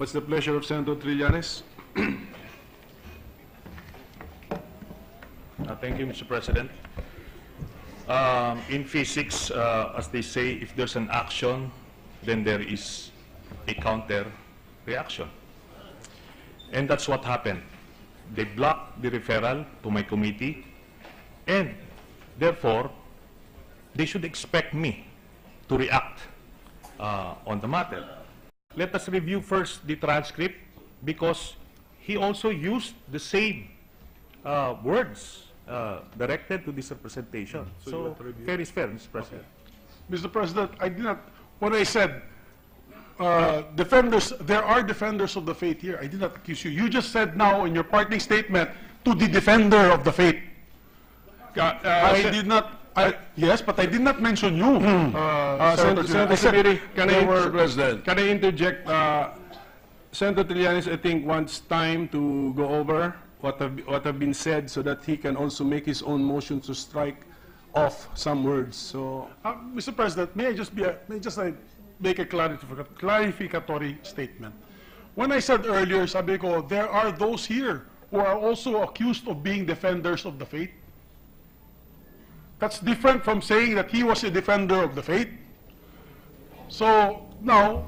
What's the pleasure of Senator Trillanes? Thank you, Mr. President. In physics, as they say, if there's an action, then there is a counter reaction. And that's what happened. They blocked the referral to my committee, and therefore, they should expect me to react on the matter. Let us review first the transcript, because he also used the same words directed to this representation. So fair is fair, Mr. President. Mr. President, I did not, when I said defenders, there are defenders of the faith here. I did not accuse you. You just said now in your parting statement to the defender of the faith. I did not, yes, but I did not mention you. Senator Sabiri, President. can I interject? Senator Trillanes, I think, wants time to go over what have been said so that he can also make his own motion to strike off some words. So, Mr. President, may I just make a clarificatory statement? When I said earlier, sabi ko, there are those here who are also accused of being defenders of the faith. That's different from saying that he was a defender of the faith. So now,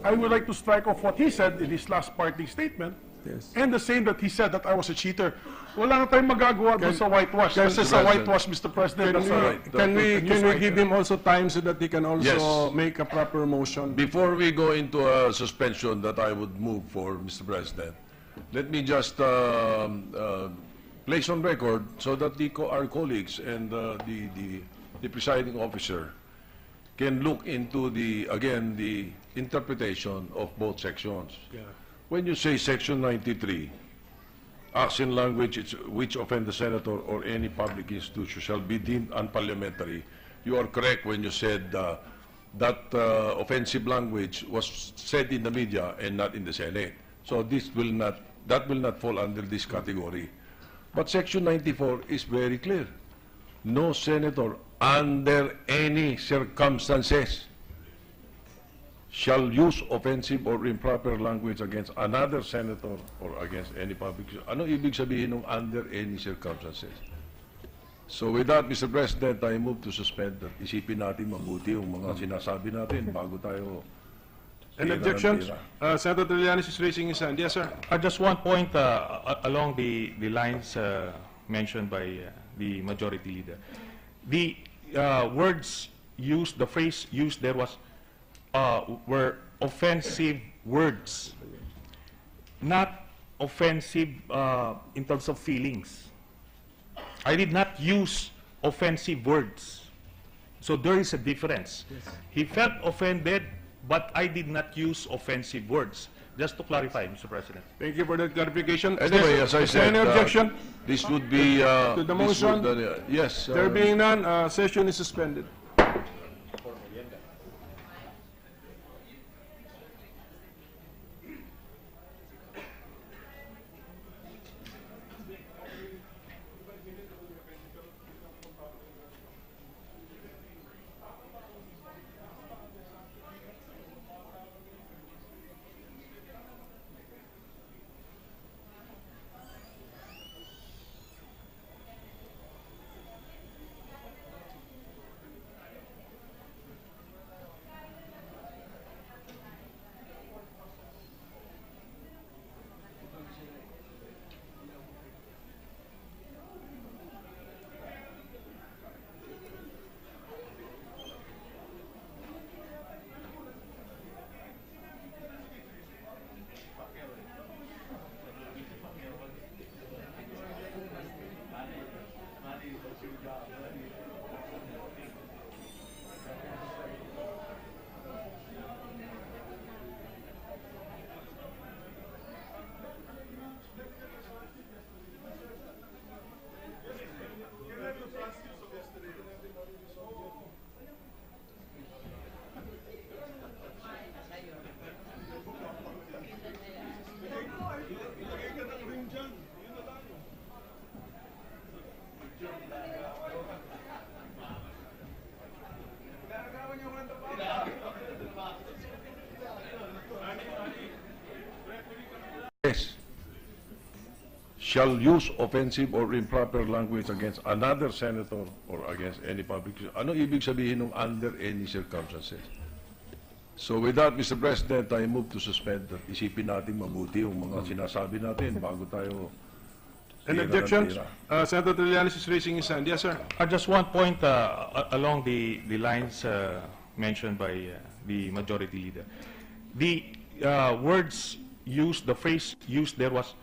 I would like to strike off what he said in his last parting statement, yes. and the same that he said that I was a cheater. Wala na tayong magagawa doon sa whitewash. Kasi sa whitewash, Mr. President, can we give him also time so that he can also Yes. make a proper motion? Before we go into a suspension that I would move for, Mr. President, let me just place on record so that our colleagues and the presiding officer can look into the interpretation of both sections. Yeah. When you say Section 93, acts in language which offend the senator or any public institution shall be deemed unparliamentary, you are correct when you said that offensive language was said in the media and not in the Senate. So that will not fall under this category. But Section 94 is very clear. No senator under any circumstances shall use offensive or improper language against another senator or against any public. Ano ibig sabihin ng under any circumstances? So with that, Mr. President, I move to suspend. Isipin natin mabuti yung mga sinasabi natin bago tayo... Any objections? Senator Trillanes is raising his hand. Yes, sir. Just one point along the lines mentioned by the majority leader. The words used, the phrase used there were offensive words, not offensive in terms of feelings. I did not use offensive words. So there is a difference. Yes. He felt offended, but I did not use offensive words. Just to clarify, Mr. President. Thank you for that clarification. Anyway, as I said, any objection this would be... to the motion? Yes. There being none, session is suspended. shall use offensive or improper language against another senator or against any public. Ano ibig sabihin ng under any circumstances? So with that, Mr. President, I move to suspend at isipin natin mabuti yung mga sinasabi natin bago tayo... Any tira ng objections? tira. Senator Trillanes is raising his hand. Yes, sir. Just one point along the lines mentioned by the majority leader. The words used, the phrase used there was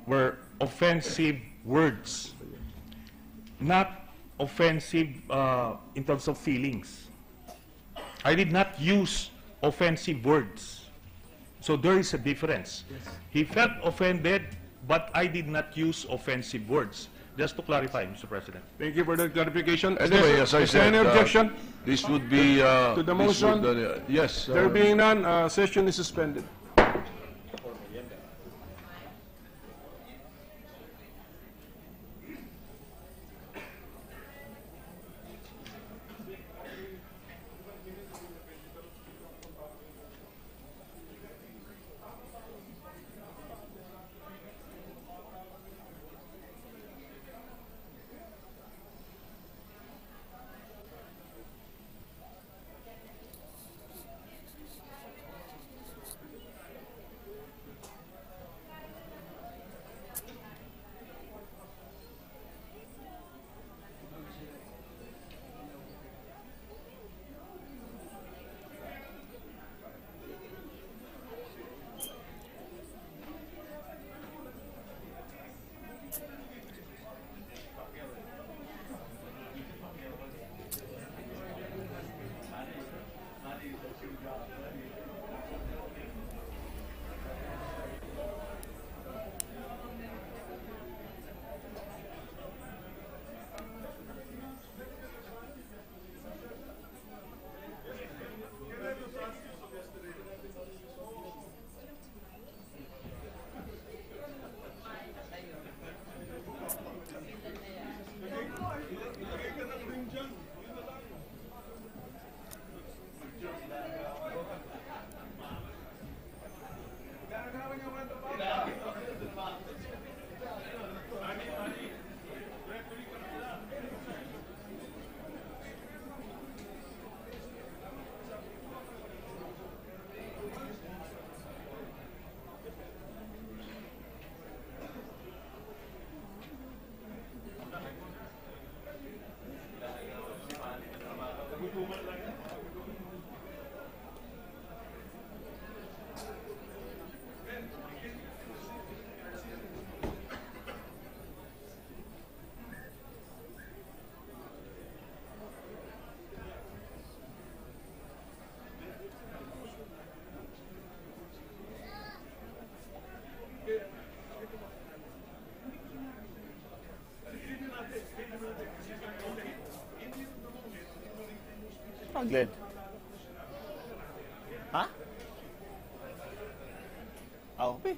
were offensive words, not offensive in terms of feelings. I did not use offensive words. So there is a difference. He felt offended, but I did not use offensive words. Just to clarify, Mr. President. Thank you for that clarification. Anyway, as I Is there said, any objection? this would be... To the this motion? would, yes. There being none, session is suspended. Glenn. Ha? Ah, okay.